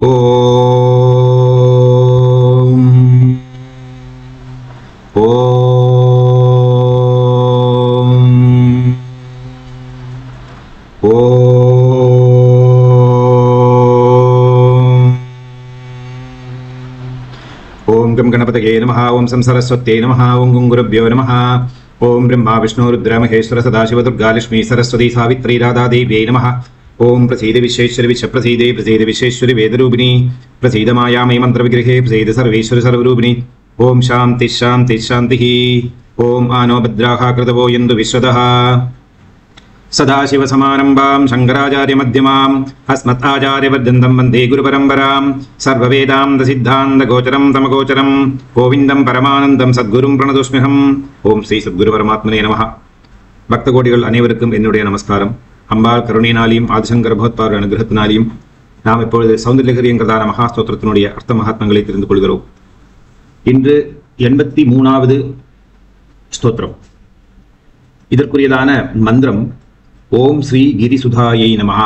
ஓம் ஓம் ஓம் come கணபதயே நமஹ. ஓம் some சரஸ்வத்யே நமஹ. ஓம் கும் குருப்யோ நமஹ. ஓம் பிரம்மா விஷ்ணு ருத்ர மகேஸ்வர சதாசிவ துர்கா லட்சுமி சரஸ்வதி சாவித்ரி ராதா தேவ்யை நமஹ. ஓம் பிரசீத விஸ்வேஸ்வரி விஸ்வ பிரசீதே பிரசீத விஸ்வேஸ்வரி வேதரூபிணி பிரசீத மாயாமே மந்திர விக்கிரகே பிரசீத சர்வேஸ்வரி சர்வரூபிணி. ஓம் சாந்தி சாந்தி சாந்தி. ஓம் ஆனோ பத்ராஹ கிருதவோ யந்து விஸ்வதஹ. சதாசிவசமாரம்பாம் சங்கராச்சார்யமத்யமாம் அஸ்மத்ஆச்சார்யவர்யந்தம் வந்தே குருபரம்பராம். சர்வவேதாந்தசித்தாந்தகோச்சரம் தமகோச்சரம் கோவிந்தம் பரமானந்தம் சத்குரும் பிரணதோஸ்மிஹம். ஓம் ஸ்ரீ சத்குரு பரமாத்மனே நமஹ. பக்த கோடிகள் அனைவருக்கும் என்னுடைய நமஸ்காரம். அம்பாள் கருணையினாலையும் ஆதிசங்கர பகவத்பாதர் அனுகிரகத்தினாலையும் நாம் இப்பொழுது சௌந்தர்யகிரியங்கிறதான மகாஸ்தோத்திரத்தினுடைய அர்த்த மகாத்மங்களை தெரிந்து கொள்கிறோம். இன்று 83வது ஸ்தோத்திரம். இதற்குரியதான மந்திரம் ஓம் ஸ்ரீ கிரிசுதாயை நமஹ.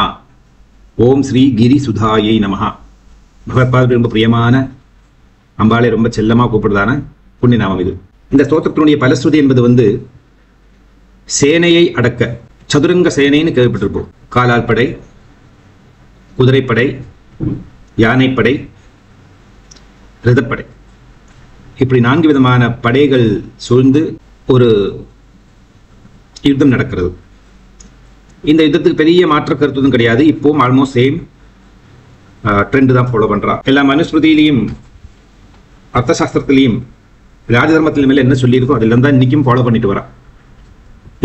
ஓம் ஸ்ரீ கிரிசுதாயை நமஹ. பகவத்பாதர் ரொம்ப பிரியமான, அம்பாளை ரொம்ப செல்லமாக கூப்பிடுறதான புண்ணிய நாமம் இது. இந்த ஸ்தோத்திரத்தினுடைய பலஸ்ருதி என்பது சேனையை அடக்க, சதுரங்க சேனைன்னு கேள்விப்பட்டிருப்போம். காலால் படை, குதிரைப்படை, யானைப்படை, ரதப்படை, இப்படி 4 விதமான படைகள் சூழ்ந்து ஒரு யுத்தம் நடக்கிறது. இந்த யுத்தத்துக்கு பெரிய மாற்ற கருத்தும் கிடையாது. இப்போவும் ஆல்மோஸ்ட் சேம் ட்ரெண்ட் தான் ஃபாலோ பண்றா. எல்லா மனுஸ்மிருதியிலையும் அர்த்தசாஸ்திரத்திலையும் ராஜதர்மத்திலும் மேல என்ன சொல்லியிருக்கோ அதெல்லாம் தான் இன்னைக்கும் ஃபாலோ பண்ணிட்டு வரா.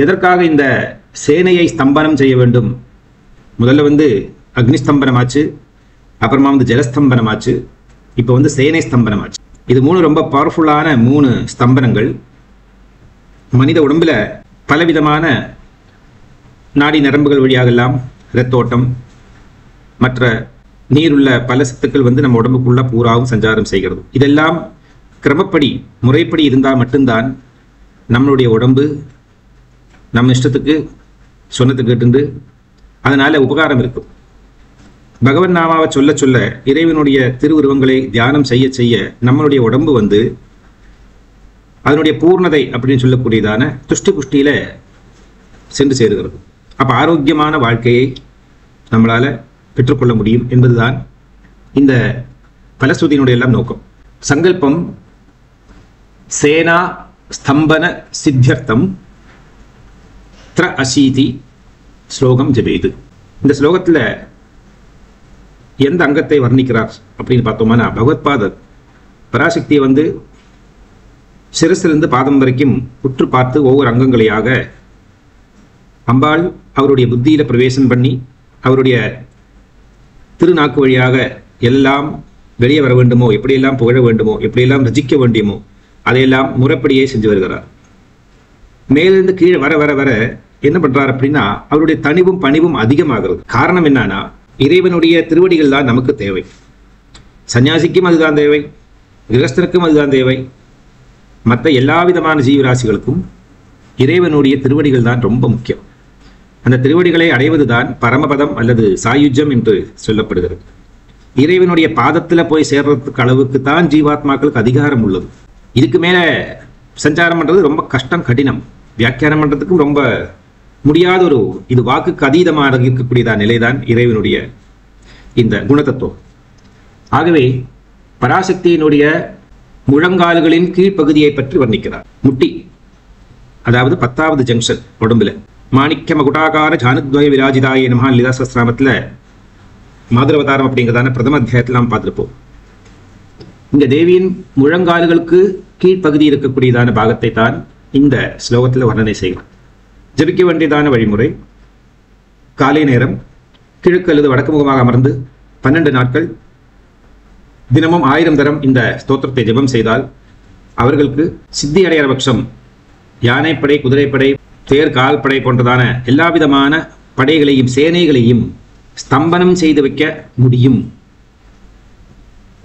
எதற்காக இந்த சேனையை ஸ்தம்பனம் செய்ய வேண்டும்? முதல்ல அக்னிஸ்தம்பனமாச்சு, அப்புறமா ஜலஸ்தம்பனமாச்சு, இப்போ சேனை ஸ்தம்பனமாச்சு. இது 3 ரொம்ப பவர்ஃபுல்லான 3 ஸ்தம்பனங்கள். மனித உடம்புல பலவிதமான நாடி நரம்புகள் வழியாகலாம் இரத்தோட்டம், மற்ற நீருள்ள பல சத்துக்கள் நம்ம உடம்புக்குள்ள பூராவும் சஞ்சாரம் செய்கிறது. இதெல்லாம் கிரமப்படி முறைப்படி இருந்தால் மட்டும்தான் நம்மளுடைய உடம்பு நம்ம இஷ்டத்துக்கு சொன்னதுக்கு கேட்டு அதனால உபகாரம் இருக்கும். பகவன் நாமாவை சொல்ல சொல்ல, இறைவனுடைய திருவுருவங்களை தியானம் செய்ய செய்ய நம்மளுடைய உடம்பு அதனுடைய பூர்ணதை அப்படின்னு சொல்லக்கூடியதான துஷ்டி புஷ்டியில சென்று சேருகிறது. அப்ப ஆரோக்கியமான வாழ்க்கையை நம்மளால பெற்றுக்கொள்ள முடியும் என்பதுதான் இந்த பலஸ்ருதியினுடைய எல்லாம் நோக்கம். சங்கல்பம் சேனா ஸ்தம்பன சித்தியர்த்தம் த்ர அசீதி ஸ்லோகம் ஜபேது. இந்த ஸ்லோகத்துல எந்த அங்கத்தை வர்ணிக்கிறார் அப்படின்னு பார்த்தோம்னா, பகவத்பாதர் பராசக்தியை சிரசிலிருந்து பாதம் வரைக்கும் உற்று பார்த்து ஒவ்வொரு அங்கங்களையாக அம்பாள் அவருடைய புத்தியில பிரவேசம் பண்ணி அவருடைய திருநாக்கு வழியாக எல்லாம் வெளியே வர வேண்டுமோ, எப்படியெல்லாம் புகழ வேண்டுமோ, எப்படியெல்லாம் ரசிக்க வேண்டியமோ அதையெல்லாம் முறைப்படியே செஞ்சு வருகிறார். மேலிருந்து கீழே வர வர வர என்ன பண்றார் அப்படின்னா, அவருடைய தனிவும் பணிவும் அதிகமாகிறது. காரணம் என்னன்னா, இறைவனுடைய திருவடிகள் தான் நமக்கு தேவை. சன்னியாசிக்கும் அதுதான் தேவை, கிரகஸ்தனுக்கும் அதுதான் தேவை, மற்ற எல்லா விதமான ஜீவராசிகளுக்கும் இறைவனுடைய திருவடிகள் தான் ரொம்ப முக்கியம். அந்த திருவடிகளை அடைவதுதான் பரமபதம் அல்லது சாயுஜ்யம் என்று சொல்லப்படுகிறது. இறைவனுடைய பாதத்துல போய் சேர்றதுக்கு அளவுக்கு தான் ஜீவாத்மாக்களுக்கு அதிகாரம் உள்ளது. இதுக்கு மேல சஞ்சாரம் பண்றது ரொம்ப கஷ்டம், கடினம். வியாக்கியானம் பண்றதுக்கும் ரொம்ப முடியாத இது வாக்குக்கு அதீதமாக இருக்கக்கூடியதான் நிலைதான் இறைவனுடைய இந்த குணதத்துவம். ஆகவே பராசக்தியினுடைய முழங்கால்களின் கீழ்ப்பகுதியை பற்றி வர்ணிக்கிறார். முட்டி, அதாவது 10வது ஜங்ஷன் உடம்புல. மாணிக்க மகுடாகார ஜானுத்வய விராஜிதாய நமஹ லலிதா சஹஸ்ரநாமத்துல மாதுரவதாரம் அப்படிங்கிறதான பிரதம அத்தியாயத்தில் நாம் பார்த்திருப்போம். இந்த தேவியின் முழங்கால்களுக்கு கீழ்ப்பகுதி இருக்கக்கூடியதான பாகத்தை தான் இந்த ஸ்லோகத்தில் வர்ணனை செய்கிறார். ஜபிக்க வேண்டியதான வழிமுறை: காலை நேரம் கிழக்கு அல்லது வடக்கு முகமாக அமர்ந்து 12 நாட்கள் தினமும் 1000 தரம் இந்த ஸ்தோத்திரத்தை ஜபம் செய்தால் அவர்களுக்கு சித்தி அடைகிற பட்சம் யானைப்படை, குதிரைப்படை, தேர், கால் படை போன்றதான எல்லா விதமான படைகளையும் சேனைகளையும் ஸ்தம்பனம் செய்து வைக்க முடியும்.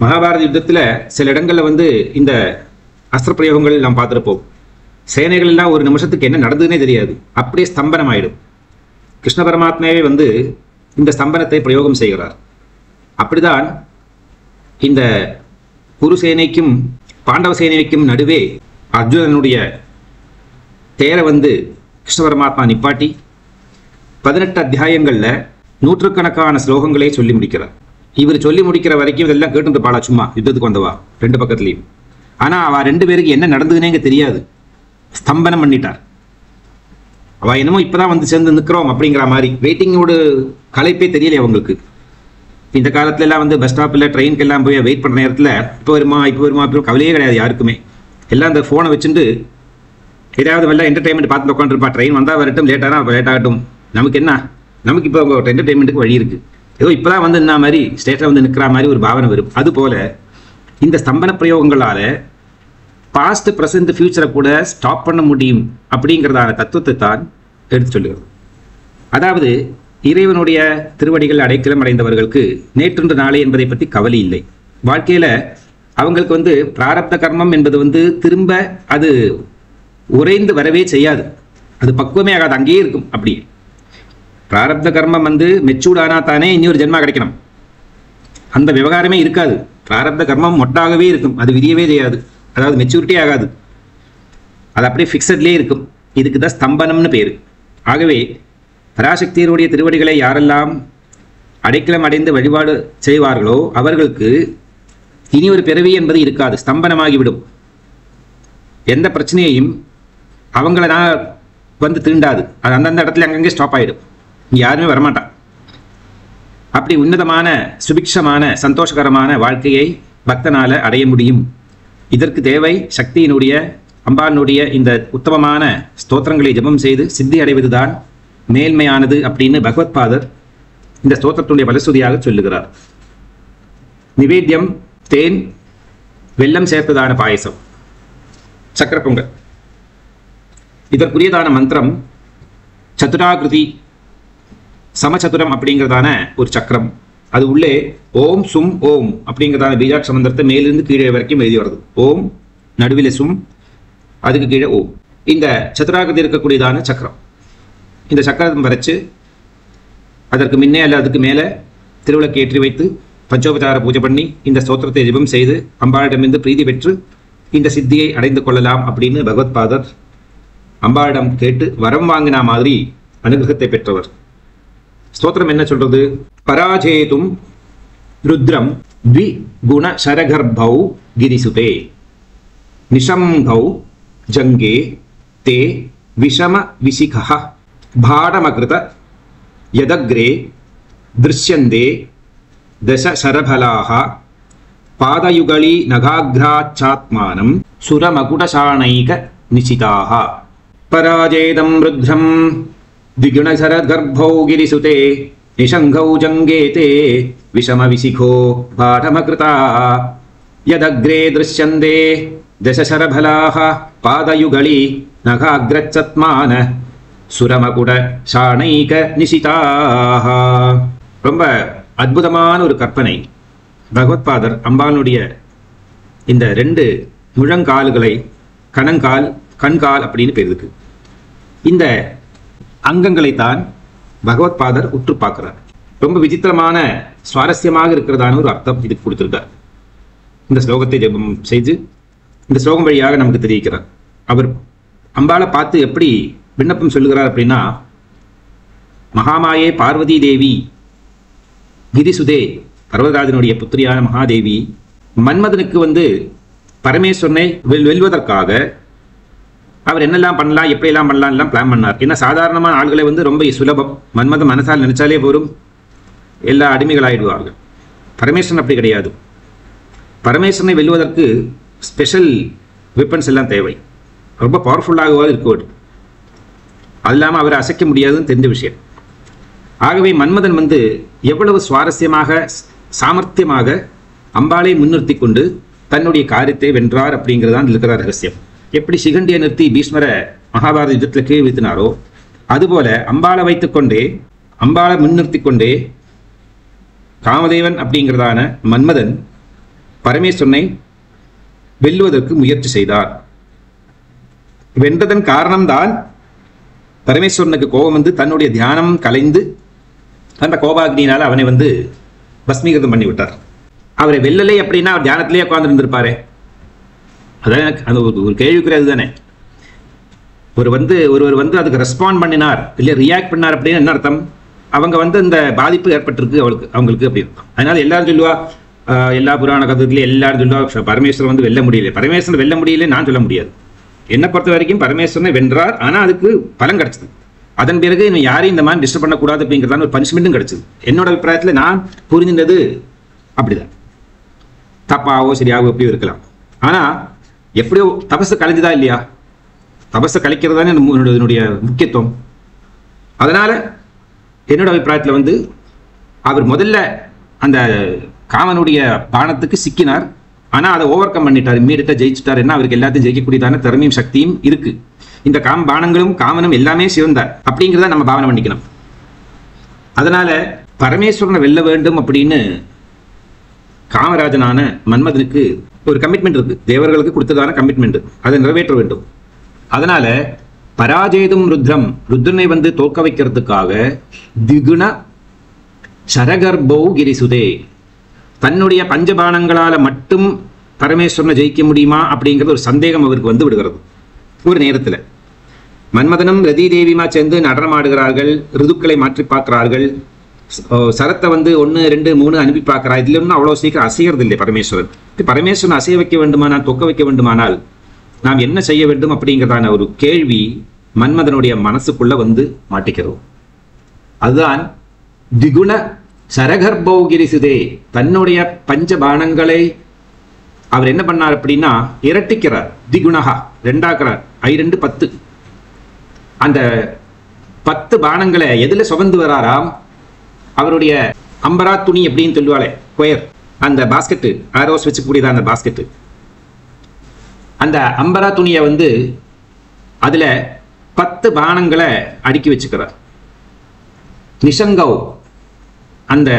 மகாபாரத யுத்தத்துல சில இடங்கள்ல இந்த அஸ்திர பிரயோகங்கள் நாம் பார்த்திருப்போம். சேனைகள் எல்லாம் ஒரு நிமிஷத்துக்கு என்ன நடந்ததுன்னே தெரியாது, அப்படியே ஸ்தம்பனம் ஆயிடும். கிருஷ்ண பரமாத்மாவே இந்த ஸ்தம்பனத்தை பிரயோகம் செய்கிறார். அப்படிதான் இந்த குருசேனைக்கும் பாண்டவ சேனைக்கும் நடுவே அர்ஜுனனுடைய தேரை வந்து கிருஷ்ண பரமாத்மா நிப்பாட்டி 18 அத்தியாயங்கள்ல நூற்றுக்கணக்கான ஸ்லோகங்களே சொல்லி முடிக்கிறார். இவர் சொல்லி முடிக்கிற வரைக்கும் இதெல்லாம் கேட்டு பாடா சும்மா யுத்தத்துக்கு வந்தவா 2 பக்கத்துலையும். ஆனா அவ 2 பேருக்கு என்ன நடந்ததுன்னே இங்க தெரியாது. ஸ்தம்பனம் பண்ணிட்டார். அவ என்னமோ இப்பதான் வந்து சேர்ந்து நிற்கிறோம் அப்படிங்கிற மாதிரி வெயிட்டிங்கோட களைப்பே தெரியல அவங்களுக்கு. இந்த காலத்துல எல்லாம் வந்து பஸ் ஸ்டாப்ல ட்ரெயினுக்கு எல்லாம் போய் வெயிட் பண்ண நேரத்தில் இப்போ வருமா இப்போ கவலையே கிடையாது யாருக்குமே. எல்லாம் அந்த ஃபோனை வச்சுட்டு ஏதாவது வெள்ள என்டர்டைன்மெண்ட் பார்த்து உட்காந்துருப்பா. ட்ரெயின் வந்தால் வரட்டும், லேட் ஆகட்டும், நமக்கு என்ன, நமக்கு இப்போ என்டர்டைன்மெண்ட்டுக்கு வழி இருக்கு. ஏதோ இப்போதான் வந்து என்ன மாதிரி ஸ்டேட்டில் வந்து நிற்கிற மாதிரி ஒரு பாவனை வரும். அதுபோல இந்த ஸ்தம்பன பிரயோகங்களால பாஸ்ட் ப்ரெசன்ட் ஃபியூச்சரை கூட ஸ்டாப் பண்ண முடியும் அப்படிங்கிறதான தத்துவத்தை தான் எடுத்து சொல்லுகிறது. அதாவது இறைவனுடைய திருவடிகள் அடைக்கலம் அடைந்தவர்களுக்கு நேற்றொன்று நாளை என்பதை பற்றி கவலை இல்லை. வாழ்க்கையில அவங்களுக்கு வந்து பிராரப்த கர்மம் என்பது வந்து திரும்ப அது உறைந்து வரவே செய்யாது. அது பக்குவமே ஆகாது, அங்கேயே இருக்கும். அப்படி பிராரப்த கர்மம் வந்து மெச்சூர்ட் ஆனா தானே இன்னொரு ஜென்மா கிடைக்கணும். அந்த விவகாரமே இருக்காது. பிராரப்த கர்மம் மொட்டாகவே இருக்கும், அது விரியவே செய்யாது, அதாவது மெச்சூரிட்டி ஆகாது, அது அப்படியே ஃபிக்ஸட்லேயே இருக்கும். இதுக்கு தான் ஸ்தம்பனம்னு பேர். ஆகவே பராசக்தியருடைய திருவடிகளை யாரெல்லாம் அடைக்கலம் அடைந்து வழிபாடு செய்வார்களோ அவர்களுக்கு இனி ஒரு பிறவி என்பது இருக்காது, ஸ்தம்பனமாகிவிடும். எந்த பிரச்சனையையும் அவங்கள நான் வந்து தீண்டாது, அது அந்தந்த இடத்துல அங்கங்கே ஸ்டாப் ஆகிடும், யாருமே வரமாட்டான். அப்படி உன்னதமான சுபிக்ஷமான சந்தோஷகரமான வாழ்க்கையை பக்தனால அடைய முடியும். இதற்கு தேவை சக்தியினுடைய அம்பாளுடைய இந்த உத்தமமான ஸ்தோத்திரங்களை ஜபம் செய்து சித்தி அடைவதுதான் மேன்மையானது அப்படின்னு பகவத்பாதர் இந்த ஸ்தோத்திரத்துடைய பலஸ்துதியாக சொல்லுகிறார். நிவேத்தியம் தேன் வெல்லம் சேர்த்ததான பாயசம், சக்கர பொங்கல். இதற்குரியதான மந்திரம் சதுராகிருதி சமச்சதுரம் அப்படிங்கிறதான ஒரு சக்கரம். அது உள்ளே ஓம் சும் ஓம் அப்படிங்கிறதான பீஜாட்ச மந்திரத்தை மேலிருந்து கீழே வரைக்கும் எழுதி வருது. ஓம் நடுவில் சும், அதுக்கு கீழே ஓம். இந்த சதுராகிருதி இருக்கக்கூடியதான சக்கரம், இந்த சக்கரம் வரைச்சு அதற்கு முன்னே அல்ல அதுக்கு மேலே திருவிளக்கு ஏற்றி வைத்து பஞ்சோபச்சார பூஜை பண்ணி இந்த ஸ்தோத்திரத்தை ஜெபம் செய்து அம்பாளிடமிருந்து பிரீதி பெற்று இந்த சித்தியை அடைந்து கொள்ளலாம் அப்படின்னு பகவத்பாதர் அம்பாளிடம் கேட்டு வரம் வாங்கினா மாதிரி அனுகிரகத்தை பெற்றவர். ஸ்தோத்திரம் என்ன சொல்றது? பராஜேதும் ருத்ரம் த்வி குண சரகர்பௌ கிரிசுதே நிஷம்கௌ ஜங்கே தே விஷம விசிகஹ பாடமகிருத யதக்ரே திருஷ்யந்தே தச சரபலாஹ பாதயுகளி நகாக்ராச்சாத்மானம் சுரமகுடசாணைக நிசிதாஹ. பராஜேதம் ருத்ரம் द्विगुणशरद्गर्भौ गिरिसुते निशङ्घौ जङ्गेते विषमविशिखो पाठमकृता यदग्रे दृश्यन्ते दशशरफलाः पादयुगली नखाग्रचत्मान சுரமகுட சாணைக நிசிதாக. ரொம்ப அற்புதமான ஒரு கற்பனை. பகவத்பாதர் அம்பாளுடைய இந்த 2 முழங்கால்களை கணங்கால் கண்கால் அப்படின்னு பேர் இருக்கு. இந்த அங்கங்களைத்தான் பகவத்பாதர் உற்று பார்க்கிறார். ரொம்ப விசித்திரமான சுவாரஸ்யமாக இருக்கிறதான ஒரு அர்த்தம் இதுக்கு கொடுத்திருக்கார். இந்த ஸ்லோகத்தை ஜெபம் செய்து இந்த ஸ்லோகம் வழியாக நமக்கு தெரிவிக்கிறார். அவர் அம்பாளை பார்த்து எப்படி விண்ணப்பம் சொல்லுகிறார் அப்படின்னா, மகாமாயே பார்வதி தேவி கிரிசுதே, பர்வதராஜனுடைய புத்திரியான மகாதேவி மன்மதனுக்கு வந்து பரமேஸ்வரனை வெல்வதற்காக அவர் என்னெல்லாம் பண்ணலாம், எப்படியெல்லாம் பண்ணலாம் எல்லாம் பிளான் பண்ணார். ஏன்னா சாதாரணமான ஆள்களை வந்து ரொம்ப சுலபம், மன்மத மனசால் நினைச்சாலே போரும் எல்லா அடிமைகள் ஆயிடுவார்கள். பரமேஸ்வரன் அப்படி கிடையாது. பரமேஸ்வரனை வெல்வதற்கு ஸ்பெஷல் வெப்பன்ஸ் எல்லாம் தேவை, ரொம்ப பவர்ஃபுல்லாகவாது இருக்கணும். அது இல்லாமல் அவரை அசைக்க முடியாதுன்னு தெரிஞ்ச விஷயம். ஆகவே மன்மதன் வந்து எவ்வளவு சுவாரஸ்யமாக சாமர்த்தியமாக அம்பாளை முன்னிறுத்தி கொண்டு தன்னுடைய காரியத்தை வென்றார் அப்படிங்கிறதான் இருக்கிற ரகசியம். எப்படி சிகண்டியை நிறுத்தி பீஷ்மர மகாபாரத யுத்தத்தில் கீழ் வீழ்த்தினாரோ அதுபோல அம்பாளை வைத்துக்கொண்டே அம்பாளை முன்னிறுத்தி கொண்டே காமதேவன் அப்படிங்கிறதான மன்மதன் பரமேஸ்வரனை வெல்லுவதற்கு முயற்சி செய்தார். வென்றதன் காரணம்தான் பரமேஸ்வரனுக்கு கோபம் வந்து தன்னுடைய தியானம் கலைந்து அந்த கோபாக்னியினால் அவனை வந்து பஸ்மீகிருதம் பண்ணிவிட்டார். அவரை வெல்லலை அப்படின்னா அவர் தியானத்திலேயே உட்கார்ந்து இருந்திருப்பாரு. அதான் எனக்கு அந்த ஒரு கேள்விக்குரிய தானே. ஒருவர் வந்து அதுக்கு ரெஸ்பாண்ட் பண்ணினார் இல்லை ரியாக்ட் பண்ணார் அப்படின்னு என்ன அர்த்தம்? அவங்க இந்த பாதிப்பு ஏற்பட்டிருக்கு அவங்களுக்கு அப்படி இருக்கும். அதனால எல்லாரும் சொல்லுவா, எல்லா புராண கதத்துலையும் எல்லாரும் சொல்லுவா பரமேஸ்வரன் வெல்ல முடியல. பரமேஸ்வரன் வெல்ல முடியல நான் சொல்ல முடியாது. என்னை பொறுத்த வரைக்கும் பரமேஸ்வரனை வென்றார், ஆனால் அதுக்கு பலன் கிடைச்சது. அதன் பிறகு இன்னும் யாரையும் இந்த மாதிரி டிஸ்டர்ப் பண்ணக்கூடாது அப்படிங்கிறதான ஒரு பனிஷ்மெண்ட்டும் கிடைச்சது. என்னோட அபிப்பிராயத்தில் நான் புரிஞ்சின்றது அப்படிதான். தப்பாவோ சரியாவோ எப்படியோ இருக்கலாம். ஆனால் எப்படியோ தபசு கலைஞ்சுதா இல்லையா? தபசை கலைக்கிறது தானே என்னுடைய முக்கியத்துவம். அதனால என்னோட அபிப்பிராயத்தில் அவர் முதல்ல அந்த காமனுடைய பானத்துக்கு சிக்கினார். ஆனால் அதை ஓவர் கம் பண்ணிட்டார், இம்மீடியட்டாக ஜெயிச்சுட்டார். என்ன அவருக்கு எல்லாத்தையும் ஜெயிக்கக்கூடியதான திறமையும் சக்தியும் இருக்கு. இந்த பானங்களும் காமனும் எல்லாமே சிறந்தார் அப்படிங்கிறத நம்ம பாவனை பண்ணிக்கணும். அதனால பரமேஸ்வரனை வெல்ல வேண்டும் அப்படின்னு காமராஜனான மன்மதனுக்கு ஒரு கமிட்மெண்ட் இருக்கு. தேவர்களுக்கு கொடுத்ததான கமிட்மெண்ட், அதை நிறைவேற்ற வேண்டும். அதனால பராஜேதும் ருத்ரனை தோற்க வைக்கிறதுக்காக திகுண சரகர்பௌ கிரிசுதே, தன்னுடைய பஞ்சபானங்களால மட்டும் பரமேஸ்வரனை ஜெயிக்க முடியுமா அப்படிங்கிறது ஒரு சந்தேகம் அவருக்கு விடுகிறது. ஒரு நேரத்தில் மன்மதனும் ரதி தேவியுமா சேர்ந்து நடனமாடுகிறார்கள், ருதுக்களை மாற்றி பார்க்கிறார்கள். சரத்தை 1, 2, 3 அனுப்பி பார்க்கிறா. இதுல ஒன்றும் அவ்வளோ சீக்கிரம் அசைகிறது இல்லை பரமேஸ்வரன். பரமேஸ்வரன் அசைய வைக்க வேண்டுமானால், தொக்க வைக்க வேண்டுமானால் நாம் என்ன செய்ய வேண்டும் அப்படிங்கிறதான ஒரு கேள்வி மன்மதனுடைய மனசுக்குள்ள மாட்டிக்கிறோம். அதுதான் திகுண சரகர்பௌகிரிசுதே, தன்னுடைய பஞ்சபானங்களை அவர் என்ன பண்ணார் அப்படின்னா இரட்டிக்கிறார். திகுணகா 2ஆக்குறார். 2 10. அந்த 10 பானங்களை எதுல சுமந்து வராராம்? அவருடைய அம்பரா துணி அப்படின்னு சொல்லுவாளே, கொயர், அந்த பாஸ்கெட்டு, ஆரோஸ் வச்சுக்கூடியதா அந்த பாஸ்கெட்டு, அந்த அம்பரா துணியை அதுல 10 பானங்களை அடுக்கி வச்சுக்கிறார். நிஷங்கவ், அந்த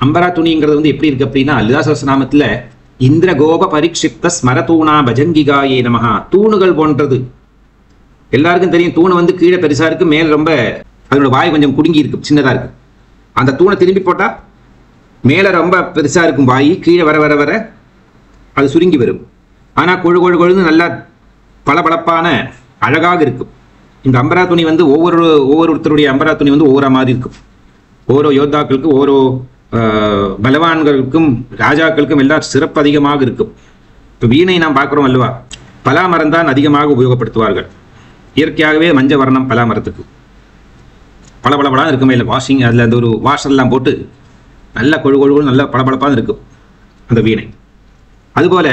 அம்பரா துணிங்கிறது எப்படி இருக்கு அப்படின்னா லலிதா சஹஸ்ரநாமத்துல இந்திர கோப பரிக்ஷிப்த ஸ்மரதூணா பஜங்கிகாயே நமஹா, தூணுகள் போன்றது. எல்லாருக்கும் தெரியும், தூணு கீழே பெருசா இருக்கு, மேல ரொம்ப அதோட வாய் கொஞ்சம் குடுங்கி இருக்கு, சின்னதா இருக்கு. அந்த தூணை திரும்பி போட்டா மேல ரொம்ப பெருசா இருக்கும் வாய், கீழே வர வர வர அது சுருங்கி வரும். ஆனா கொழுன்னு நல்லா பளபளப்பான அழகாக இருக்கும். இந்த அம்பரா துணி ஒவ்வொருத்தருடைய அம்பரா துணி ஒவ்வொரு மாதிரி இருக்கும். ஓரோ யோத்தாக்களுக்கும், ஓரோ பலவான்களுக்கும், ராஜாக்களுக்கும் எல்லாம் சிறப்பு அதிகமாக இருக்கும். இப்போ வீணை நாம் பார்க்குறோம் அல்லவா, பலாமரம் தான் அதிகமாக உபயோகப்படுத்துவார்கள். இயற்கையாகவே மஞ்ச வர்ணம் பலாமரத்துக்கு பளபளப்படாக இருக்குமே, இல்லை வாஷிங், அதில் அந்த ஒரு வாஷர்லாம் போட்டு நல்ல கொழு நல்ல பளபளப்பாக இருக்கும் அந்த வீணை. அதுபோல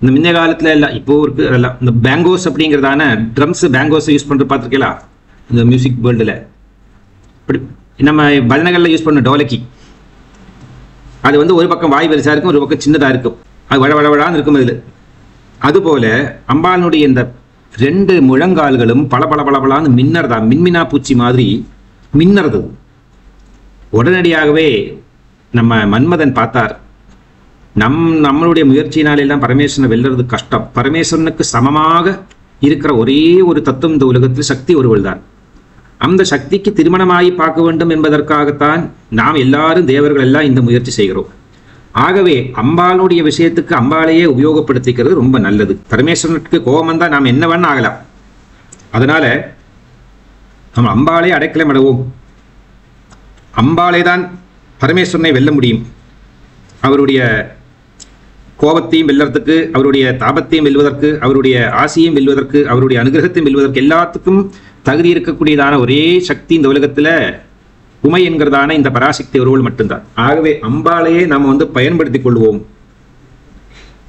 இந்த முன்ன காலத்தில் எல்லாம் இப்போ இருக்கு எல்லாம் இந்த பேங்கோஸ் அப்படிங்கிறதான ட்ரம்ஸ், பேங்கோஸ் யூஸ் பண்ணுறது பார்த்துருக்கீங்களா? இந்த மியூசிக் வேர்ல்டில் இப்படி நம்ம பஜனைகளில் யூஸ் பண்ண டோலக்கி, அது ஒரு பக்கம் வாய் பெருசாக இருக்கும், ஒரு பக்கம் சின்னதாக இருக்கும், அது வளவளவளான்னு இருக்கும். அதில் அதுபோல அம்பாளுடைய இந்த 2 முழங்கால்களும் பளபளபளபளான்னு மின்னறதா, மின்மினா பூச்சி மாதிரி மின்னறது. உடனடியாகவே நம்ம மன்மதன் பார்த்தார், நம்மளுடைய முயற்சியினாலெல்லாம் பரமேஸ்வரனை வெல்றது கஷ்டம். பரமேஸ்வரனுக்கு சமமாக இருக்கிற ஒரே ஒரு தத்துவம் இந்த உலகத்தில் சக்தி ஒருவள் தான். அந்த சக்திக்கு திருமணமாகி பார்க்க வேண்டும் என்பதற்காகத்தான் நாம் எல்லாரும் தேவர்கள் எல்லாம் இந்த முயற்சி செய்கிறோம். ஆகவே அம்பாளுடைய விஷயத்துக்கு அம்பாளையே உபயோகப்படுத்திக்கிறது ரொம்ப நல்லது. பரமேஸ்வரனுக்கு கோபம் வந்தா நாம் என்ன வேணா ஆகலாம். அதனால நம்ம அம்பாளே அடைக்கலம் அடைவோம். அம்பாளே தான் பரமேஸ்வரனை வெல்ல முடியும். அவருடைய கோபத்தையும் வெல்வதற்கு, அவருடைய தாபத்தையும் வெல்வதற்கு, அவருடைய ஆசையும் வெல்வதற்கு, அவருடைய அனுகிரகத்தையும் வெல்வதற்கு எல்லாத்துக்கும் தகுதி இருக்கக்கூடியதான ஒரே சக்தி இந்த உலகத்துல உமை என்கிறதான இந்த பராசக்தி ஒருவள் மட்டும்தான். ஆகவே அம்பாளையே நாம பயன்படுத்திக் கொள்வோம்.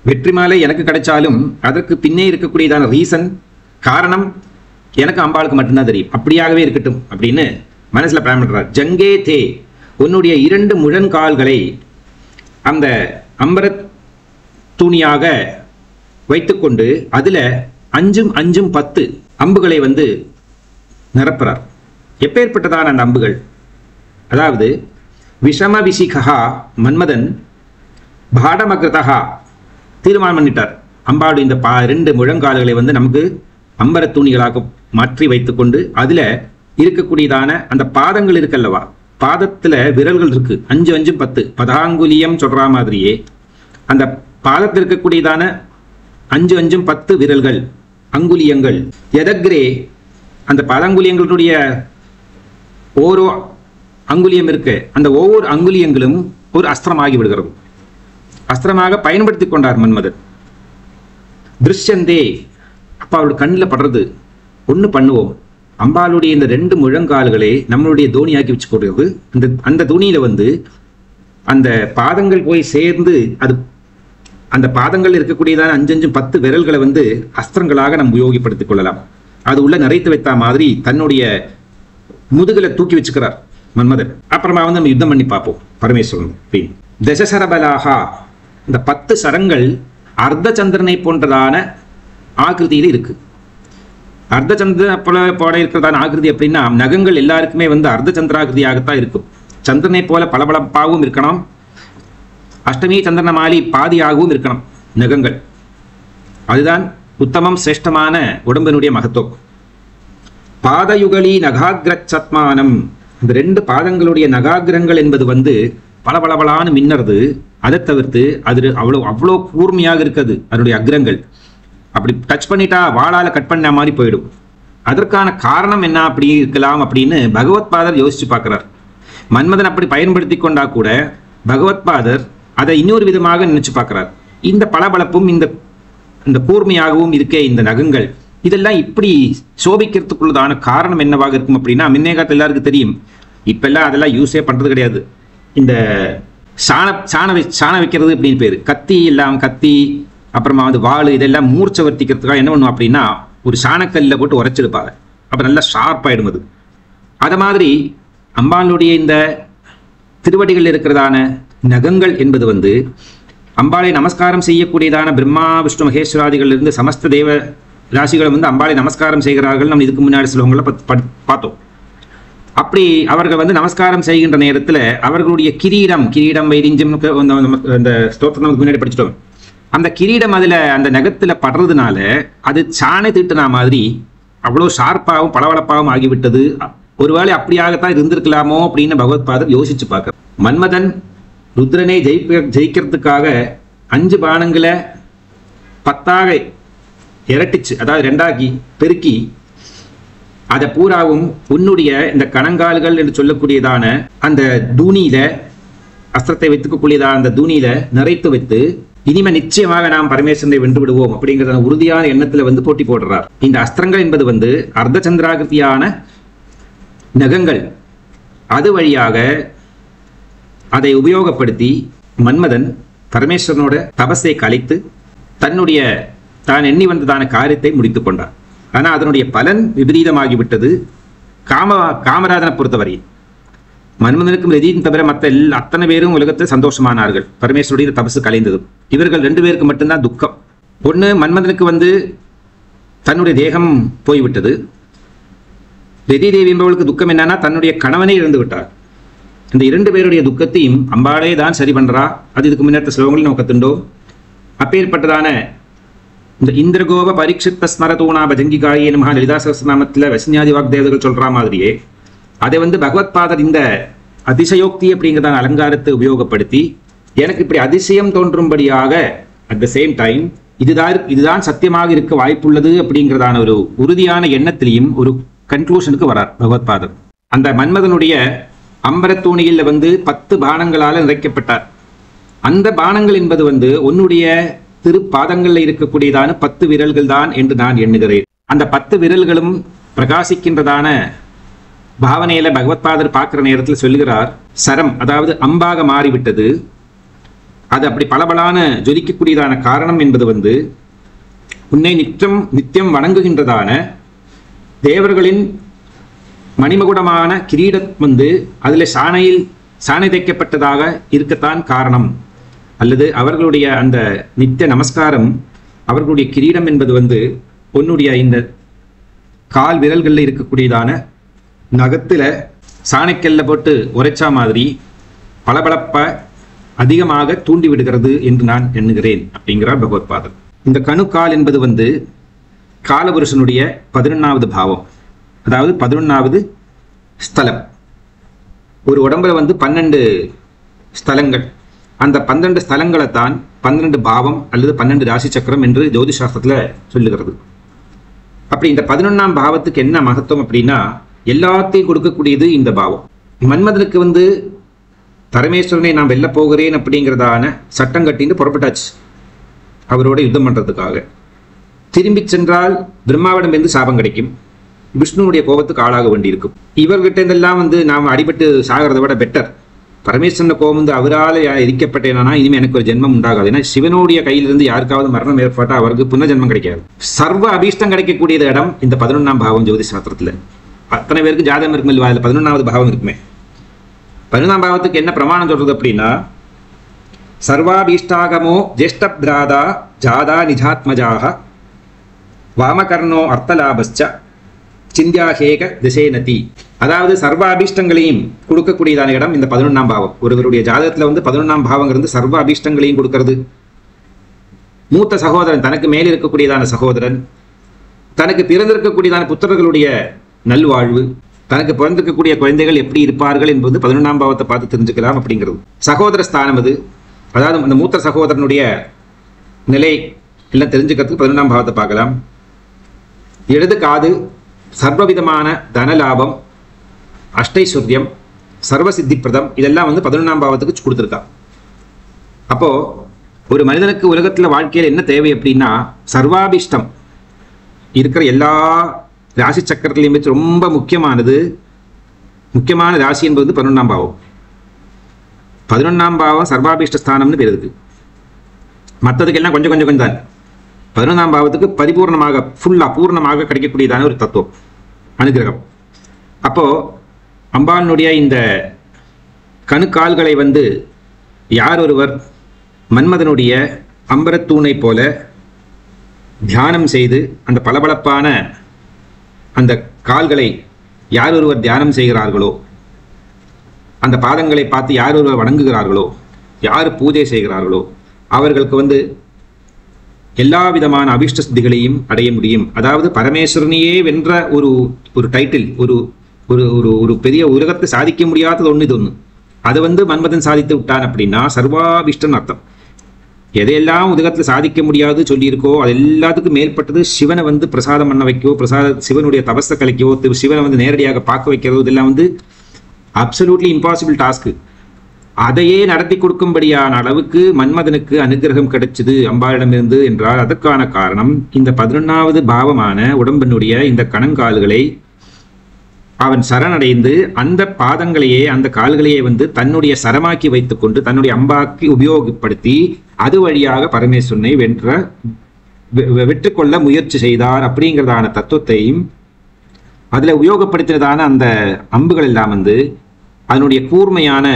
வெற்றி மாலை எனக்கு கிடைச்சாலும் அதற்கு பின்னே இருக்கக்கூடியதான ரீசன், காரணம் எனக்கு அம்பாளுக்கு மட்டும்தான் தெரியும். அப்படியாகவே இருக்கட்டும் அப்படின்னு மனசுல பிளான் பண்றார். ஜங்கே தே, உன்னுடைய 2 முழங்கால்களை அந்த அம்பரத் துணியாக வைத்துக்கொண்டு அதுல 5 10 அம்புகளை நிரப்புறார். எப்பேற்பட்டதான அந்த அம்புகள்? அதாவது விஷம விசிகா, மன்மதன் பாடமகிருதா தீர்மானம் பண்ணிட்டார். அம்பாடு இந்த 2 முழங்கால்களை நமக்கு அம்பர துணிகளாக மாற்றி வைத்துக்கொண்டு அதுல இருக்கக்கூடியதான அந்த பாதங்கள் இருக்கல்லவா, பாதத்துல விரல்கள் இருக்கு, 5 5 10 பதாங்குலியம் சொல்ற மாதிரியே அந்த பாதத்தில் இருக்கக்கூடியதான 5 5 10 விரல்கள், அங்குலியங்கள். எதக்ரே அந்த பாதங்குலியங்களுடைய ஓரோ அங்குலியம் இருக்கு, அந்த ஒவ்வொரு அங்குலியங்களும் ஒரு அஸ்திரமாகி விடுகிறது. அஸ்திரமாக பயன்படுத்தி கொண்டார் மன்மதன். திருஷ்யந்தே, அப்பா அவருடைய கண்ணில் படுறது. ஒன்று பண்ணுவோம், அம்பாளுடைய இந்த 2 முழங்கால்களை நம்மளுடைய தோணியாக்கி வச்சு கொடுக்கிறது. அந்த துணியில அந்த பாதங்கள் போய் சேர்ந்து அந்த பாதங்கள் இருக்கக்கூடியதான 5 5 10 விரல்களை அஸ்திரங்களாக நம்ம உபயோகப்படுத்திக் கொள்ளலாம். அது உள்ள நிறைத்து வைத்த மாதிரி தன்னுடைய முதுகலை தூக்கி வச்சுக்கிறார் மன்மதன். அப்புறமா நம்ம யுத்தம் பண்ணி பார்ப்போம் பரமேஸ்வரன். தசசரபலாகா, இந்த 10 சரங்கள் அர்த்த சந்திரனை போன்றதான ஆகிருதியில் இருக்கு. அர்த்த சந்திர போல இருக்கிறதான ஆகிருதி அப்படின்னா, நகங்கள் எல்லாருக்குமே அர்த்த சந்திராகிருதியாகத்தான் இருக்கும். சந்திரனை போல பளபளப்பாகவும் இருக்கணும், அஷ்டமி சந்திரனமாலி பாதியாகவும் இருக்கணும் நகங்கள். அதுதான் உத்தமம் சிரேஷ்டமான உடம்பினுடைய மகத்துவம். பாதயுகலி நகாகிரச்சத்மானம், இந்த 2 பாதங்களுடைய நகாகிரங்கள் என்பது பளபளபளான்னு மின்னறது. அதை தவிர்த்து அது அவ்வளோ கூர்மையாக இருக்குது அதனுடைய அக்ரங்கள். அப்படி டச் பண்ணிட்டா வாளால கட் பண்ண மாதிரி போயிடும். அதற்கான காரணம் என்ன அப்படி இருக்கலாம் அப்படின்னு பகவத்பாதர் யோசிச்சு பார்க்கிறார். மன்மதன் அப்படி பயன்படுத்தி கொண்டா கூட பகவத்பாதர் அதை இன்னொரு விதமாக நினைச்சு பார்க்கிறார். இந்த பளபளப்பும் இந்த கூர்மையாகவும் இருக்கே இந்த நகங்கள், இதெல்லாம் இப்படி சோபிக்கிறதுக்குள்ளதான காரணம் என்னவாக இருக்கும் அப்படின்னா, முன்னே காலத்துல எல்லாருக்கும் தெரியும், இப்பெல்லாம் அதெல்லாம் யூஸே பண்றது கிடையாது. இந்த சாண வைக்கிறது அப்படின்னு பேரு. கத்தி எல்லாம், கத்தி அப்புறமா வாள் இதெல்லாம் மூர்ச்சை வர்த்திக்கிறதுக்காக என்ன பண்ணுவோம் அப்படின்னா, ஒரு சாணக்கல்ல போட்டு உரைச்செடுப்பாங்க. அப்ப நல்லா ஷார்ப்பாயிடும் அது. அத மாதிரி அம்பாளுடைய இந்த திருவடிகள் இருக்கிறதான நகங்கள் என்பது அம்பாளை நமஸ்காரம் செய்யக்கூடியதான பிரம்மா விஷ்ணு மகேஸ்வராதிகள் இருந்து சமஸ்த தேவ ராசிகள் அம்பாளை நமஸ்காரம் செய்கிறார்கள். நம்ம இதுக்கு முன்னாடி சிலவங்களை பார்த்தோம். அப்படி அவர்கள் நமஸ்காரம் செய்கின்ற நேரத்தில் அவர்களுடைய கிரீடம் வைரிஞ்சம் அந்த ஸ்தோத்திரம் நமக்கு முன்னாடி படிச்சிட்டோம். அந்த கிரீடம் அந்த நகத்துல படுறதுனால அது சாணை தீட்டுனா மாதிரி அவ்வளோ ஷார்ப்பாகவும் பளபளப்பாகவும் ஆகிவிட்டது. ஒருவேளை அப்படியாகத்தான் இருந்திருக்கலாமோ அப்படின்னு பகவத்பாதர் யோசிச்சு பார்க்க. மன்மதன் ருத்ரனை ஜெயிக்கிறதுக்காக 5 பானங்களை 10ஆக இரட்டிச்சு, அதாவது 2ஆக்கி பெருக்கி அதை பூராவும் உன்னுடைய இந்த கணங்கால்கள் என்று சொல்லக்கூடியதான அந்த தூணியில, அஸ்திரத்தை வைத்துக்கக்கூடியதான அந்த தூணியில நிறைத்து வைத்து, இனிமே நிச்சயமாக நாம் பரமேஸ்வரனை வென்று விடுவோம் அப்படிங்கிற உறுதியான எண்ணத்துல போட்டி போடுறார். இந்த அஸ்திரங்கள் என்பது அர்த்த சந்திராகிருத்தியான நகங்கள். அது வழியாக அதை உபயோகப்படுத்தி மன்மதன் பரமேஸ்வரனோட தபஸை கலைத்து தான் எண்ணி வந்ததான காரியத்தை முடித்துக் கொண்டார். ஆனா அதனுடைய பலன் விபரீதமாகிவிட்டது. காமராஜனை பொறுத்தவரை மன்மதனுக்கும் ரதியும் தவிர மற்ற அத்தனை பேரும் உலகத்தில் சந்தோஷமானார்கள். பரமேஸ்வருடைய தபசு கலைந்ததும் இவர்கள் 2 பேருக்கு மட்டும்தான் துக்கம். ஒண்ணு, மன்மதனுக்கு தன்னுடைய தேகம் போய்விட்டது. ரதி தேவி என்பவளுக்கு துக்கம் என்னன்னா, தன்னுடைய கணவனை இழந்து விட்டார். இந்த 2 பேருடைய துக்கத்தையும் அம்பாளே தான் சரி பண்றா. அது இதுக்கு முன்னேற்ற ஸ்லோகங்கள் நம்ம கத்துண்டோம். அப்பேற்பட்டதான இந்த இந்திரகோப பரீட்சித்த ஸ்மரதூணா பஜங்கிகாயே நமஹ லலிதா சஹஸ்ரநாமத்தில் வசிஞாதி வாக்தேவர்கள் சொல்ற மாதிரியே அதை பகவத்பாதர் இந்த அதிசயோக்தி அப்படிங்கிறதான அலங்காரத்தை உபயோகப்படுத்தி எனக்கு இப்படி அதிசயம் தோன்றும்படியாக அட் த சேம் டைம் இதுதான் சத்தியமாக இருக்க வாய்ப்புள்ளது அப்படிங்கிறதான ஒரு உறுதியான எண்ணத்திலையும் ஒரு கன்க்ளூஷனுக்கு வரார் பகவத்பாதர். அந்த மன்மதனுடைய அம்பரத்தூணியில் 10 பானங்களால் நிறைக்கப்பட்டார். அந்த பானங்கள் என்பது உன்னுடைய திருப்பாதங்கள்ல இருக்கக்கூடியதான 10 விரல்கள் தான் என்று நான் எண்ணுகிறேன். அந்த 10 விரல்களும் பிரகாசிக்கின்றதான பாவனையில பகவத்பாதர் பார்க்கிற நேரத்தில் சொல்லுகிறார், சரம் அதாவது அம்பாக மாறிவிட்டது. அது அப்படி பளபளான ஜொலிக்கக்கூடியதான காரணம் என்பது உன்னை நித்தியம் வணங்குகின்றதான தேவர்களின் மணிமகுடமான கிரீடம் அதுல சாணை தைக்கப்பட்டதாக இருக்கத்தான் காரணம். அல்லது அவர்களுடைய அந்த நித்திய நமஸ்காரம், அவர்களுடைய கிரீடம் என்பது உன்னுடைய இந்த கால் விரல்களில் இருக்கக்கூடியதான நகத்துல சாணைக்கல்ல போட்டு உரைச்சா மாதிரி பளபளப்ப அதிகமாக தூண்டி விடுகிறது என்று நான் எண்ணுகிறேன் அப்படிங்கிறார் பகவத்பாதர். இந்த கணுக்கால் என்பது காலபுருஷனுடைய 11வது பாவம், அதாவது 11வது ஸ்தலம். ஒரு உடம்புல 12 ஸ்தலங்கள். அந்த 12 ஸ்தலங்களை தான் 12 பாவம் அல்லது 12 ராசி சக்கரம் என்று ஜோதிஷ் சாஸ்திரத்துல சொல்லுகிறது. அப்படி இந்த 11ஆம் பாவத்துக்கு என்ன மகத்துவம் அப்படின்னா, எல்லாத்தையும் கொடுக்கக்கூடியது இந்த பாவம். மன்மதனுக்கு பரமேஸ்வரனை நான் வெல்ல போகிறேன் அப்படிங்கிறதான சட்டம் கட்டின்னு புறப்பட்டாச்சு அவரோட யுத்தம் பண்றதுக்காக. திரும்பி சென்றால் பிரம்மாவிடமிருந்து சாபம் கிடைக்கும், விஷ்ணுவுடைய கோபத்துக்கு ஆளாக வேண்டியிருக்கும். இவர்கிட்ட இருந்தெல்லாம் நாம் அடிபட்டு சாகிறத விட பெட்டர் பரமேஸ்வரன் கோபம் அவரால் எரிக்கப்பட்டேனா இனிமே எனக்கு ஒரு ஜென்மம் உண்டாகாது. ஏன்னா சிவனுடைய கையிலிருந்து யாருக்காவது மரணம் ஏற்பட்டால் அவருக்கு புனர்ஜென்மம் கிடைக்காது. சர்வ அபீஷ்டம் கிடைக்கக்கூடிய இடம் இந்த 11ஆம் பாவம். ஜோதிஷ் சாஸ்திரத்துல அத்தனை பேருக்கு ஜாதகம் இருக்குமே, அதுல 11வது பாவம் இருக்குமே. 11ஆம் பாவத்துக்கு என்ன பிரமாணம் சொல்றது அப்படின்னா, சர்வாபீஷ்டாகமோ ஜேஷ்டபிராதா ஜாதா நிஜாத்மஜாக வாமகர்ணோ அர்த்தலாபஸ்ச சிந்தியாகேக திசேனதி. அதாவது சர்வாபீஷ்டங்களையும் கொடுக்கக்கூடியதான இடம் இந்த 11ஆம் பாவம். ஒருவருடைய ஜாதகத்துல 11ஆம் பாவங்கிறது சர்வ அபீஷ்டங்களையும் கொடுக்கிறது. மூத்த சகோதரன், தனக்கு மேல் இருக்கக்கூடியதான சகோதரன், தனக்கு பிறந்திருக்கக்கூடியதான புத்திரர்களுடைய நல்வாழ்வு, தனக்கு பிறந்திருக்கக்கூடிய குழந்தைகள் எப்படி இருப்பார்கள் என்பது 11ஆம் பாவத்தை பார்த்து தெரிஞ்சுக்கலாம் அப்படிங்கிறது. சகோதர ஸ்தானம் அது, அதாவது அந்த மூத்த சகோதரனுடைய நிலை எல்லாம் தெரிஞ்சுக்கிறதுக்கு 11ஆம் பாவத்தை பார்க்கலாம். இடது காது, சர்வவிதமான தனலாபம், அஷ்டைஸ்வர்யம், சர்வசித்திப்பிரதம், இதெல்லாம் 11ஆம் பாவத்துக்கு கொடுத்துருக்கா. அப்போ ஒரு மனிதனுக்கு உலகத்துல வாழ்க்கையில் என்ன தேவை அப்படின்னா, சர்வாபிஷ்டம் இருக்கிற எல்லா ராசி சக்கரத்திலையும் வச்சு ரொம்ப முக்கியமான ராசி என்பது 11ஆம் பாவம். 11ஆம் பாவம் சர்வாபிஷ்ட ஸ்தானம்னு பேர் இருக்கு. மற்றதுக்கு எல்லாம் கொஞ்சம் கொஞ்சம் தான். 11ஆம் பாவத்துக்கு பரிபூர்ணமாக பூர்ணமாக கிடைக்கக்கூடியதான ஒரு தத்துவம், அனுகிரகம். அப்போ அம்பாளுடைய இந்த கணுக்கால்களை யார் ஒருவர் மன்மதனுடைய அம்பரத்தூணை போல தியானம் செய்து அந்த பளபளப்பான அந்த கால்களை யார் ஒருவர் தியானம் செய்கிறார்களோ, அந்த பாதங்களை பார்த்து யார் ஒருவர் வணங்குகிறார்களோ, யார் பூஜை செய்கிறார்களோ, அவர்களுக்கு எல்லா விதமான அபிஷ்ட சித்திகளையும் அடைய முடியும். அதாவது பரமேஸ்வரனையே வென்ற ஒரு டைட்டில், ஒரு பெரிய உலகத்தை சாதிக்க முடியாதது இது ஒன்று. அதை மன்மதன் சாதித்து விட்டான் அப்படின்னா சர்வாபிஷ்டன் அர்த்தம். எதையெல்லாம் உலகத்தில் சாதிக்க முடியாது சொல்லியிருக்கோ அது எல்லாத்துக்கும் மேற்பட்டது சிவனை பிரசாதம் பண்ண வைக்கோ, சிவனுடைய தபஸை கலைக்கோ, சிவனை நேரடியாக பார்க்க வைக்கிறதோ, இதெல்லாம் அப்சல்யூட்லி இம்பாசிபிள் டாஸ்க்கு. அதையே நடத்தி கொடுக்கும்படியான அளவுக்கு மன்மதனுக்கு அனுகிரகம் கிடைச்சது அம்பாளிடமிருந்து என்றால் அதற்கான காரணம் இந்த 11வது பாவமான உடம்பினுடைய இந்த கணங்கால்களை அவன் சரணடைந்து அந்த பாதங்களையே அந்த கால்களையே தன்னுடைய சரமாக்கி வைத்துக்கொண்டு தன்னுடைய அம்பாக்கி உபயோகப்படுத்தி அது வழியாக பரமேஸ்வரனை வெற்றி கொள்ள முயற்சி செய்தார் அப்படிங்கிறதான தத்துவத்தையும் அதுல உபயோகப்படுத்தினதான அந்த அம்புகள் எல்லாம் அதனுடைய கூர்மையான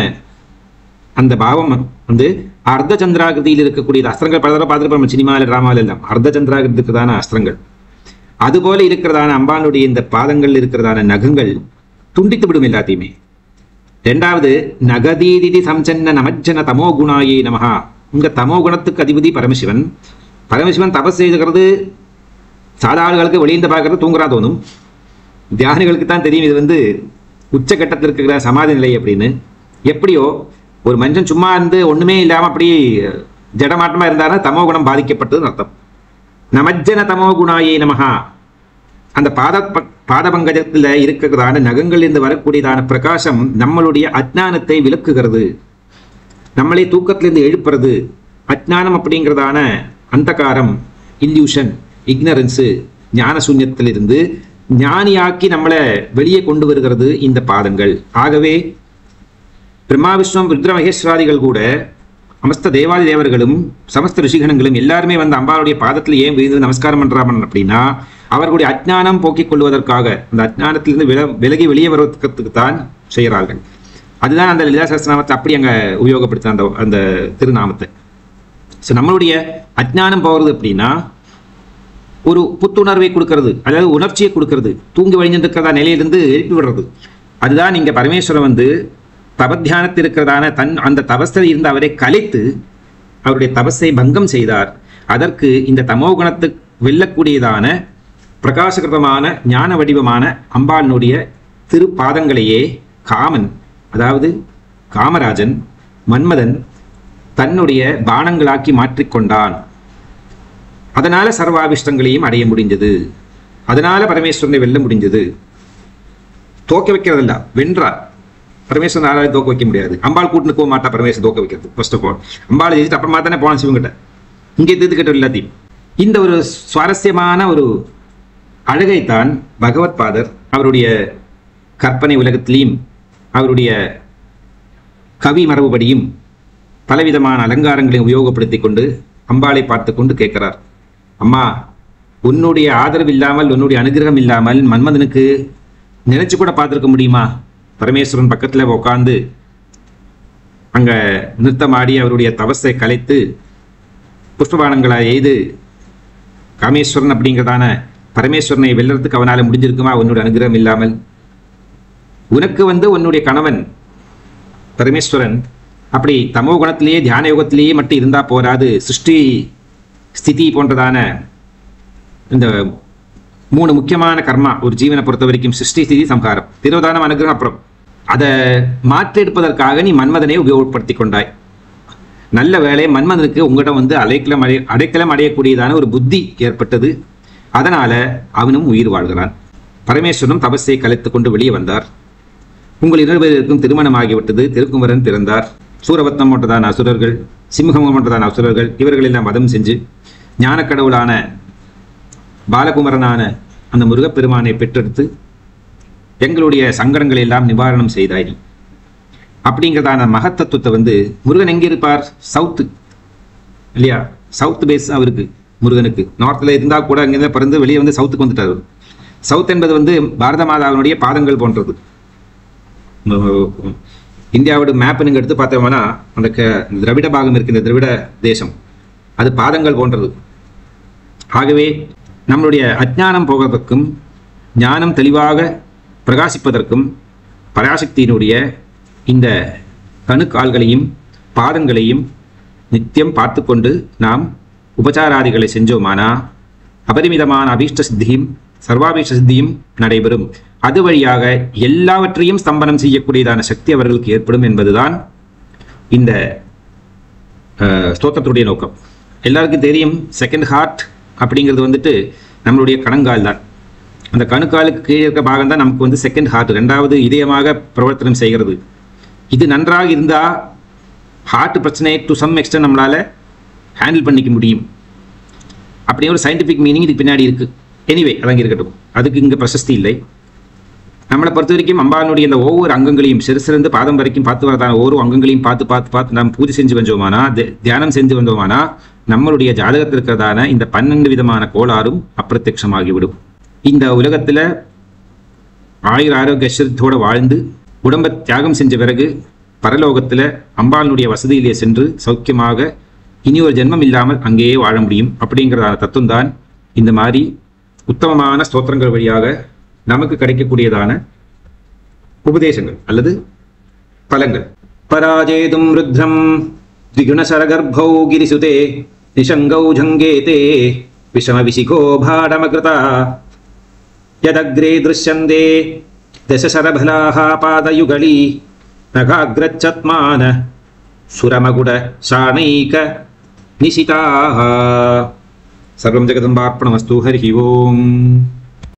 அந்த பாவம் அர்த்த சந்திராகிருதியில் இருக்கக்கூடிய அஸ்திரங்கள் பல தடவை பார்த்துருப்போம் சினிமாவில் டிராமாவில் எல்லாம். அர்த்த சந்திராகிருதி இருக்கிறதான அஸ்திரங்கள் அதுபோல இருக்கிறதான அம்பாளுடைய இந்த பாதங்கள் இருக்கிறதான நகங்கள் துண்டித்து விடும் எல்லாத்தையுமே. இரண்டாவது, நகதீதி சம்சன்ன நமஜன தமோ குணாயே நமஹா. இங்க தமோ குணத்துக்கு அதிபதி பரமசிவன். பரமசிவன் தபஸ் செய்துகிறது சாதாரணர்களுக்கு வெளியிருந்து பார்க்கறது தூங்குறா தோணும், தியானிகளுக்கு தான் தெரியும் இது உச்சகட்டத்தில் இருக்கிற சமாதி நிலை அப்படின்னு. எப்படியோ ஒரு மனுஷன் சும்மா ஒண்ணுமே இல்லாம அப்படி ஜடமாட்டமா இருந்தாருன்னா தமோ குணம் பாதிக்கப்பட்டதுன்னு அர்த்தம். நமஜ்ஜன தமோ குணாயே நமஹா. அந்த பாதபங்கஜத்தில் இருக்கிறதான நகங்களிலிருந்து வரக்கூடியதான பிரகாசம் நம்மளுடைய அஜ்ஞானத்தை விலக்குகிறது, நம்மளை தூக்கத்திலிருந்து எழுப்புறது. அஜ்ஞானம் அப்படிங்கிறதான அந்தகாரம், இல்யூஷன், இக்னரன்ஸு, ஞான சூன்யத்திலிருந்து ஞானியாக்கி நம்மளை வெளியே கொண்டு வருகிறது இந்த பாதங்கள். ஆகவே பிரம்மா விஷ்ணு ருத்ர மகேஸ்வராதிகள் கூட சமஸ்த தேவாதி தேவர்களும் சமஸ்த ரிஷிகணங்களும் எல்லாருமே அம்பாளுடைய பாதத்தில் ஏன் விழுந்து நமஸ்காரம் பண்றாமன் அப்படின்னா அவர்களுடைய அஜ்ஞானம் போக்கிக் கொள்வதற்காக, அந்த அஜ்ஞானத்திலிருந்து விலகி வெளியே வருவதற்கு தான் செய்கிறார்கள். அதுதான் அந்த லலிதா சஹஸ்ரநாமத்தை அப்படி அங்க உபயோகப்படுத்த அந்த திருநாமத்தை. ஸோ நம்மளுடைய அஜ்ஞானம் போகிறது அப்படின்னா ஒரு புத்துணர்வை கொடுக்கறது, அதாவது உணர்ச்சியை கொடுக்கறது, தூங்கி வழிஞ்சிருக்கிறதா நிலையிலிருந்து எழுப்பி விடுறது. அதுதான் இங்க பரமேஸ்வரன் தபத்தியானத்தில் இருக்கிறதான அந்த தபஸில் இருந்து அவரை கலைத்து அவருடைய தபஸை பங்கம் செய்தார். அதற்கு இந்த தமோ குணத்தை வெல்லக்கூடியதான பிரகாசகிருதமான ஞான வடிவமான அம்பாளுடைய திருப்பாதங்களையே காமன், அதாவது காமராஜன், மன்மதன் தன்னுடைய பானங்களாக்கி மாற்றிக்கொண்டான். அதனால சர்வாபிஷ்டங்களையும் அடைய முடிஞ்சது. அதனால பரமேஸ்வரனை வெல்ல முடிஞ்சது. தோக்க வைக்கிறதில்ல, வென்றார். பரமேஸ்வரன் தோக்க வைக்க முடியாது. அம்பாள் கூட்டுன்னு போக மாட்டா பரமேஸ்வரன் தோக்க வைக்கிறது. ஃபர்ஸ்ட் ஆஃப் ஆல் அம்பாள் ஜெயிச்சுட்டு அப்புறமா தானே போன சிவங்கிட்ட. இங்கே எதிர்த்துக்கிட்ட எல்லாத்தையும். இந்த ஒரு சுவாரஸ்யமான ஒரு அழகைத்தான் பகவத் பாதர் அவருடைய கற்பனை உலகத்திலையும் அவருடைய கவி மரபுபடியும் பலவிதமான அலங்காரங்களையும் உபயோகப்படுத்தி கொண்டு அம்பாளை பார்த்து கொண்டு கேட்கிறார். அம்மா, உன்னுடைய ஆதரவு இல்லாமல், உன்னுடைய அனுகிரகம் இல்லாமல் மன்மதனுக்கு நினைச்சு கூட பார்த்துருக்க முடியுமா? பரமேஸ்வரன் பக்கத்துல உட்கார்ந்து அங்க நிறுத்தமாடி அவருடைய தவசை கலைத்து புஷ்பபானங்களை எய்து காமேஸ்வரன் அப்படிங்கிறதான பரமேஸ்வரனை வெல்லறதுக்கு அவனால முடிஞ்சிருக்குமா உன்னுடைய அனுகிரகம் இல்லாமல்? உனக்கு உன்னுடைய கணவன் பரமேஸ்வரன் அப்படி தமோ குணத்திலேயே தியான யோகத்திலேயே மட்டும் இருந்தா போராது. சிருஷ்டி ஸ்திதி போன்றதான இந்த 3 முக்கியமான கர்மா ஒரு ஜீவனை பொறுத்த வரைக்கும், சிருஷ்டி ஸ்திதி சம்ஹாரம், திரோதானம் அனுகிரகம், அப்புறம் அதை மாற்றெடுப்பதற்காக நீ மன்மதனை உபயோகப்படுத்தி கொண்டாய். நல்ல வேளை மன்மதனுக்கு உங்களிடம் அடைக்கலம் அடையக்கூடியதான ஒரு புத்தி ஏற்பட்டது. அதனால அவனும் உயிர் வாழ்கிறான். பரமேஸ்வரனும் தபஸை கலைத்து கொண்டு வெளியே வந்தார். உங்கள் 2 பேருக்கும் திருமணம் ஆகிவிட்டது. திருக்குமரன் பிறந்தார். சூரபத்னம் போன்றதான அசுரர்கள், சிம்ஹம் போன்றதான அசுரர்கள் இவர்களெல்லாம் வதம் செஞ்சு ஞானக்கடவுளான பாலகுமரனான அந்த முருகப்பெருமானை பெற்றெடுத்து எங்களுடைய சங்கடங்களை எல்லாம் நிவாரணம் செய்தாய் அப்படிங்கிறதான மகத்தத்துவத்தை முருகன் எங்கே இருப்பார்? சவுத்து இல்லையா? சவுத் பேஸ் அவருக்கு, முருகனுக்கு. நார்த்தில் இருந்தால் கூட அங்கேருந்து பிறந்து வெளியே சவுத்துக்கு வந்துட்டார். சவுத் என்பது பாரத மாதாவினுடைய பாதங்கள் போன்றது. இந்தியாவோட மேப் நீங்கள் எடுத்து பார்த்தோம்னா அந்த திராவிட பாகம் இருக்கு, இந்த திராவிட தேசம், அது பாதங்கள் போன்றது. ஆகவே நம்மளுடைய அஜ்ஞானம் போவதற்கும் ஞானம் தெளிவாக பிரகாசிப்பதற்கும் பராசக்தியினுடைய இந்த கணுக்கால்களையும் பாதங்களையும் நித்தியம் பார்த்து கொண்டு நாம் உபச்சாராதிகளை செஞ்சோமானா அபரிமிதமான அபீஷ்ட சித்தியும் சர்வாபீஷ்ட சித்தியும் நடைபெறும். அது வழியாக எல்லாவற்றையும் ஸ்தம்பனம் செய்யக்கூடியதான சக்தி அவர்களுக்கு ஏற்படும் என்பதுதான் இந்த ஸ்தோத்திரத்துடைய நோக்கம். எல்லாருக்கும் தெரியும், செகண்ட் ஹார்ட் அப்படிங்கிறது நம்மளுடைய கணங்கால் தான். அந்த கணுக்காலுக்கு கீழே இருக்க பாகம் தான் நமக்கு செகண்ட் ஹார்ட், 2வது இதயமாக பிரவர்த்தனம் செய்கிறது. இது நன்றாக இருந்தால் ஹார்ட் பிரச்சனை டு சம் எக்ஸ்டென்ட் நம்மளால ஹேண்டில் பண்ணிக்க முடியும். அப்படியே ஒரு சயின்டிஃபிக் மீனிங் இதுக்கு பின்னாடி இருக்கு. எனிவே அதங்க இருக்கட்டும், அதுக்கு இங்கே பிரசஸ்தி இல்லை. நம்மளை பொறுத்த வரைக்கும் அம்பாளுடைய இந்த ஒவ்வொரு அங்கங்களையும் சிறுசிறந்து பாதம் வரைக்கும் பார்த்து வரதான ஒவ்வொரு அங்கங்களையும் பார்த்து நம்ம பூஜை செஞ்சு வந்தோமானா, தியானம் செஞ்சு வந்தோமானா நம்மளுடைய ஜாதகத்தில் இருக்கிறதான இந்த 12 விதமான கோளாறும் அப்பிரத்யட்சமாகிவிடும். இந்த உலகத்துல ஆரோக்கிய ஐஸ்வர்யத்தோடு வாழ்ந்து உடம்பை தியாகம் செஞ்ச பிறகு பரலோகத்துல அம்பாளுடைய வசதியிலே சென்று சௌக்கியமாக இனி ஒரு ஜென்மம் இல்லாமல் அங்கேயே வாழ முடியும். அப்படிங்கிறதான தத்துவம் தான் இந்த மாதிரி உத்தமமான ஸ்தோத்திரங்கள் வழியாக நமக்கு கிடைக்கக்கூடியதான உபதேசங்கள் அல்லது பலங்கள். பராஜேதும் ருத்ரம் திகுணசரகர்பௌ கிரிசுதே நிஷங்கௌ ஜங்கேதே விஷம விசிகோ பாடமகிருதா யதக்ரே திருஷ்யந்தே தசசரபலாஹ பாதயுகளி நகாக்ரச்சத்மான சுரமகுட சாணைக நிசிதாஹ. சர்வம் ஜெகதம்பார்ப்பணமஸ்து. ஹரி ஓம்.